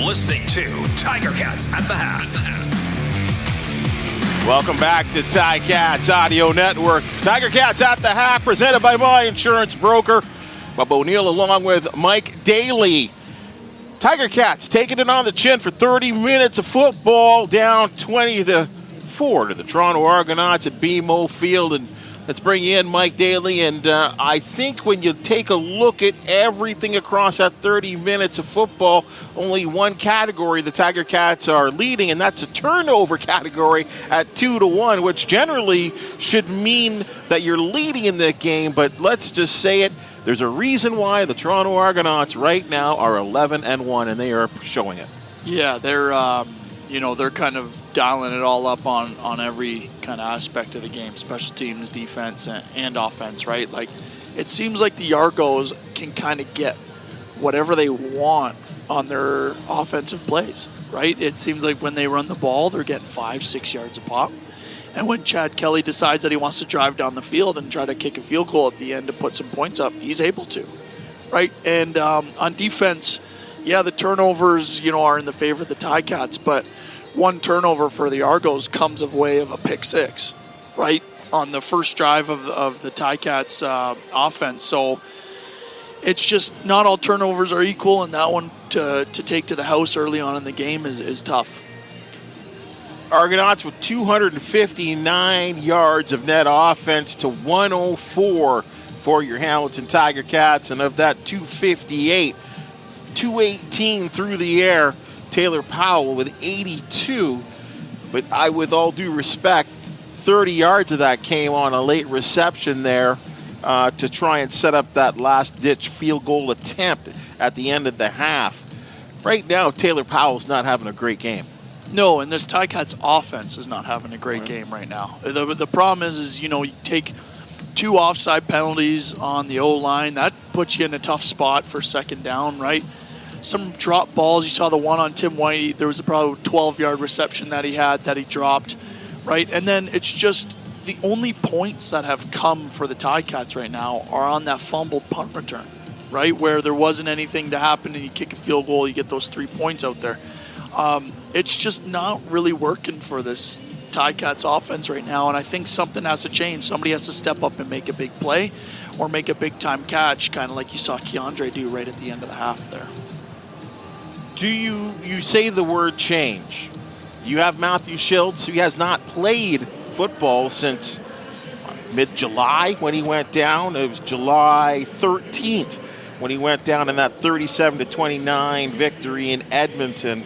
listening to Tiger Cats at the Half. Welcome back to Tiger Cats Audio Network. Tiger Cats at the Half, presented by my insurance broker, Bubba O'Neil, along with Mike Daly. Tiger Cats taking it on the chin for 30 minutes of football, down 20-4 to the Toronto Argonauts at BMO Field. And let's bring in Mike Daly. And I think when you take a look at everything across that 30 minutes of football, only one category the Tiger Cats are leading, and that's a turnover category at 2-1, which generally should mean that you're leading in the game. But let's just say it. There's a reason why the Toronto Argonauts right now are 11-1, and they are showing it. Yeah, they're they're kind of dialing it all up on every kind of aspect of the game, special teams, defense, and offense, right? Like, it seems like the Argos can kind of get whatever they want on their offensive plays, right? It seems like when they run the ball, they're getting 5-6 yards a pop. And when Chad Kelly decides that he wants to drive down the field and try to kick a field goal at the end to put some points up, he's able to, right? And on defense, yeah, the turnovers, are in the favor of the Ticats, but one turnover for the Argos comes of way of a pick six, right, on the first drive of the Ticats offense. So it's just not all turnovers are equal, and that one to take to the house early on in the game is tough. Argonauts with 259 yards of net offense to 104 for your Hamilton Tiger Cats. And of that 258, 218 through the air, Taylor Powell with 82. But with all due respect, 30 yards of that came on a late reception there to try and set up that last-ditch field goal attempt at the end of the half. Right now, Taylor Powell's not having a great game. No, and this Ticats offense is not having a great game right now. The problem is you take two offside penalties on the O-line. That puts you in a tough spot for second down, right? Some drop balls. You saw the one on Tim White. There was probably a 12-yard reception that he had that he dropped, right? And then it's just the only points that have come for the Ticats right now are on that fumbled punt return, right? Where there wasn't anything to happen and you kick a field goal, you get those 3 points out there. It's just not really working for this Ticats offense right now, and I think something has to change. Somebody has to step up and make a big play or make a big-time catch, kind of like you saw Keandre do right at the end of the half there. Do you say the word change? You have Matthew Schiltz, who has not played football since mid-July when he went down. It was July 13th when he went down in that 37-29 victory in Edmonton.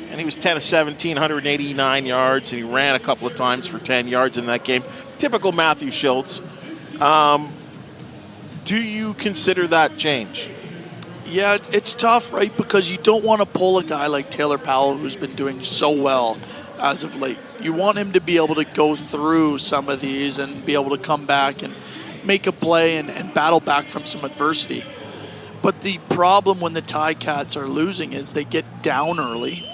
And he was 10 of 17, 189 yards, and he ran a couple of times for 10 yards in that game. Typical Matthew Schiltz. Do you consider that change? Yeah, it's tough, right? Because you don't want to pull a guy like Taylor Powell, who's been doing so well as of late. You want him to be able to go through some of these and be able to come back and make a play and battle back from some adversity. But the problem when the Ticats are losing is they get down early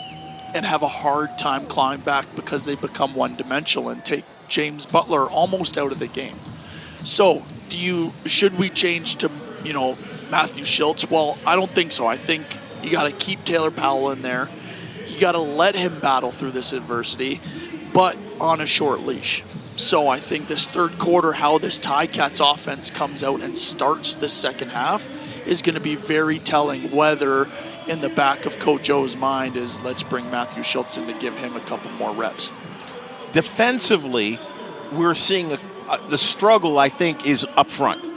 and have a hard time climbing back because they become one-dimensional and take James Butler almost out of the game. So, should we change to, Matthew Schiltz? Well, I don't think so. I think you got to keep Taylor Powell in there. You got to let him battle through this adversity, but on a short leash. So I think this third quarter, how this Ticats offense comes out and starts the second half is going to be very telling, whether in the back of Coach Joe's mind is let's bring Matthew Schiltz in to give him a couple more reps. Defensively, we're seeing the struggle, I think, is up front.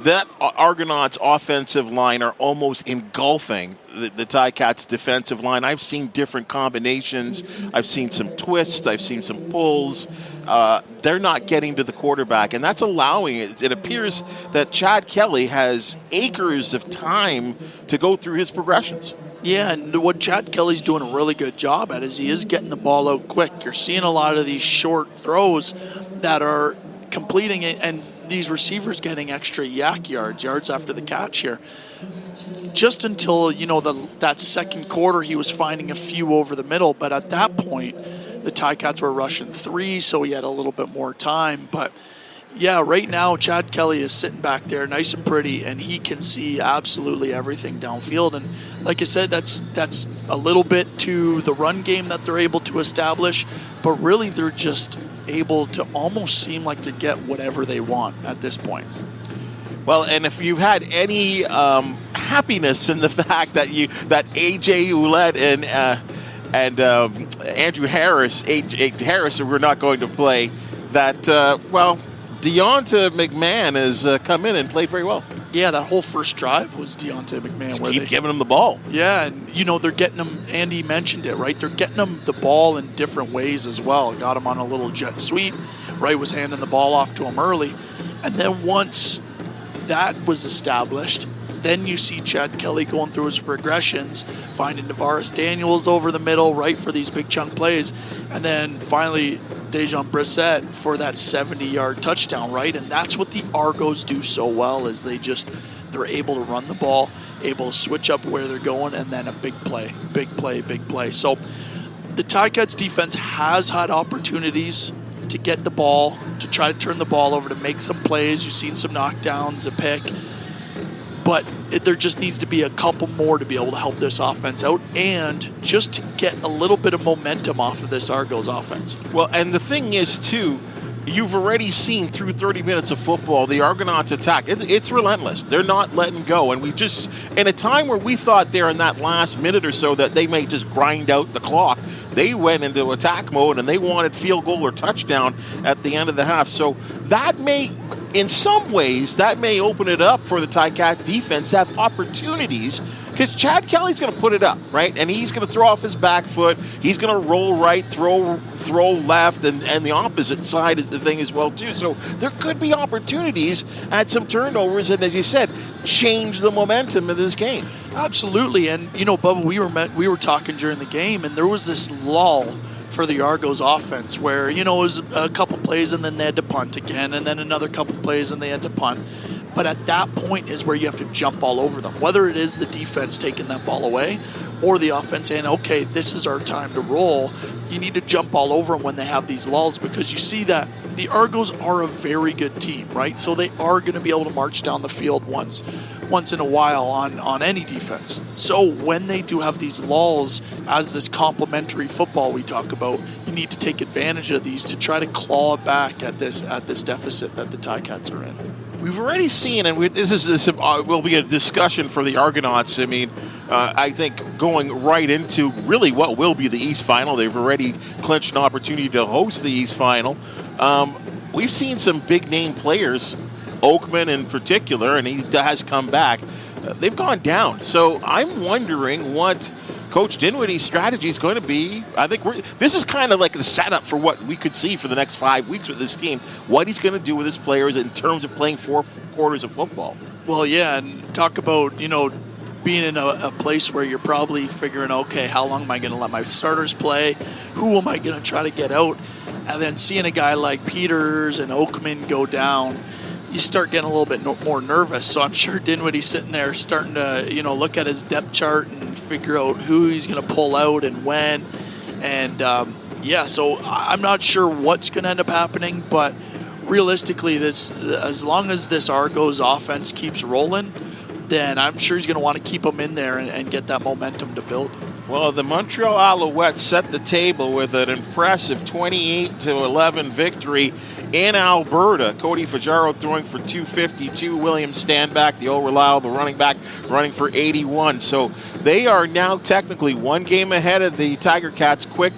That Argonauts offensive line are almost engulfing the Ticats defensive line. I've seen different combinations. I've seen some twists. I've seen some pulls. They're not getting to the quarterback, and that's allowing it. It appears that Chad Kelly has acres of time to go through his progressions. Yeah, and what Chad Kelly's doing a really good job at is he is getting the ball out quick. You're seeing a lot of these short throws that are completing it, and these receivers getting extra yak yards after the catch here. Just until, that second quarter, he was finding a few over the middle. But at that point, the Ticats were rushing 3, so he had a little bit more time. But, Yeah, right now Chad Kelly is sitting back there nice and pretty, and he can see absolutely everything downfield. And like I said, that's a little bit to the run game that they're able to establish, but really they're just able to almost seem like they get whatever they want at this point. Well, and if you've had any happiness in the fact that AJ Ouellette and Andrew Harris, Harris, were not going to play, that Deonta McMahon has come in and played very well. Yeah, that whole first drive was Deonta McMahon. Just keep giving him the ball. Yeah, and they're getting him. Andy mentioned it, right? They're getting him the ball in different ways as well. Got him on a little jet sweep. Right, was handing the ball off to him early, and then once that was established, then you see Chad Kelly going through his progressions, finding Tavares Daniels over the middle, right, for these big chunk plays, and then finally Dejon Brissett for that 70-yard touchdown, right? And that's what the Argos do so well, is they're able to run the ball, able to switch up where they're going, and then a big play. So the Ticats defense has had opportunities to get the ball, to try to turn the ball over, to make some plays. You've seen some knockdowns, a pick. But there just needs to be a couple more to be able to help this offense out, and just to get a little bit of momentum off of this Argos offense. Well, and the thing is, too, you've already seen through 30 minutes of football, the Argonauts attack. It's relentless. They're not letting go. And we just, in a time where we thought there in that last minute or so that they may just grind out the clock, they went into attack mode and they wanted field goal or touchdown at the end of the half. So that may, in some ways, that may open it up for the Ticat defense to have opportunities, because Chad Kelly's going to put it up, right? And he's going to throw off his back foot. He's going to roll right, throw left, and the opposite side is the thing as well, too. So there could be opportunities at some turnovers, and as you said, change the momentum of this game. Absolutely. And, Bubba, we were talking during the game, and there was this lull for the Argos offense where, it was a couple plays and then they had to punt again, and then another couple plays and they had to punt. But at that point is where you have to jump all over them, whether it is the defense taking that ball away or the offense saying, okay, this is our time to roll. You need to jump all over them when they have these lulls, because you see that the Argos are a very good team, right? So they are going to be able to march down the field once in a while on any defense. So when they do have these lulls, as this complementary football we talk about, you need to take advantage of these to try to claw back at this deficit that the Ticats are in. We've already seen, and this will be a discussion for the Argonauts. I mean, I think going right into really what will be the East Final. They've already clinched an opportunity to host the East Final. We've seen some big-name players, Oakman in particular, and he has come back. They've gone down. So I'm wondering what Coach Dinwiddie's strategy is going to be. I think this is kind of like the setup for what we could see for the next 5 weeks with this team, what he's going to do with his players in terms of playing 4 quarters of football. Well, yeah, and talk about, being in a place where you're probably figuring, okay, how long am I going to let my starters play? Who am I going to try to get out? And then seeing a guy like Peters and Oakman go down, you start getting a little bit more nervous. So I'm sure Dinwiddie's sitting there starting to, look at his depth chart and figure out who he's going to pull out and when. And, so I'm not sure what's going to end up happening, but realistically, as long as this Argos offense keeps rolling, then I'm sure he's going to want to keep them in there and get that momentum to build. Well, the Montreal Alouettes set the table with an impressive 28-11 victory in Alberta. Cody Fajardo throwing for 252. William Standback, the old reliable running back, running for 81. So they are now technically one game ahead of the Tiger Cats. Quick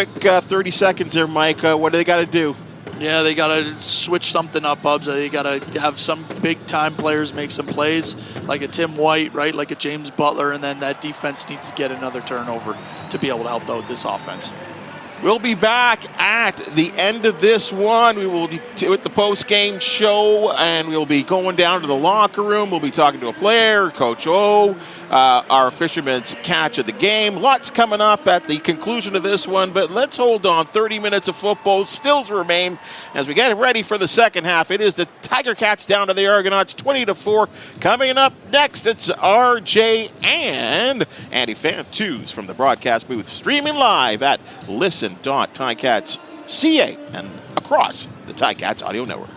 30 seconds there, Mike. What do they got to do? Yeah, they got to switch something up, Bubs. They got to have some big-time players make some plays, like a Tim White, right, like a James Butler, and then that defense needs to get another turnover to be able to help out this offense. We'll be back at the end of this one. We will be with the post-game show, and we'll be going down to the locker room. We'll be talking to a player, Coach O, our fisherman's catch of the game. Lots coming up at the conclusion of this one, but let's hold on. 30 minutes of football still to remain as we get ready for the second half. It is the Tiger Cats down to the Argonauts, 20-4. Coming up next, it's RJ and Andy Fantus from the broadcast booth, streaming live at listen.ticats.ca and across the Ticats audio network.